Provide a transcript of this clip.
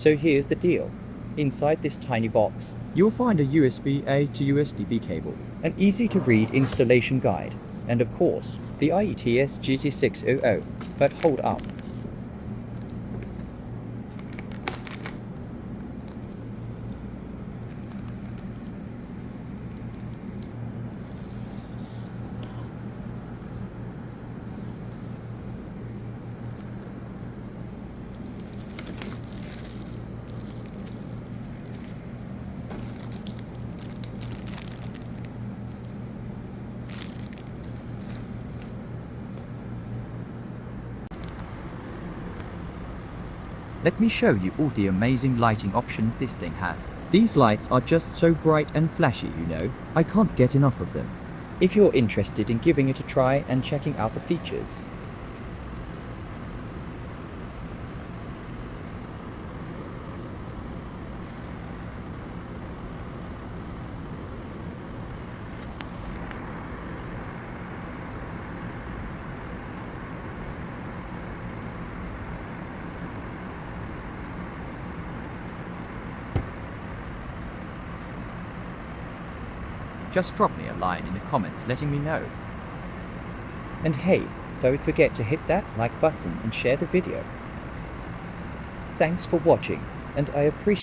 So here's the deal. Inside this tiny box, You'll find a USB-A to USB cable, an easy-to-read installation guide, and of course, the IETS GT600. But hold up. Let me show you all the amazing lighting options this thing has. These lights are just so bright and flashy, you know. I can't get enough of them. If you're interested in giving it a try and checking out the features, Just drop me a line in the comments letting me know. and hey, don't forget to hit that like button and share the video. Thanks for watching, and I appreciate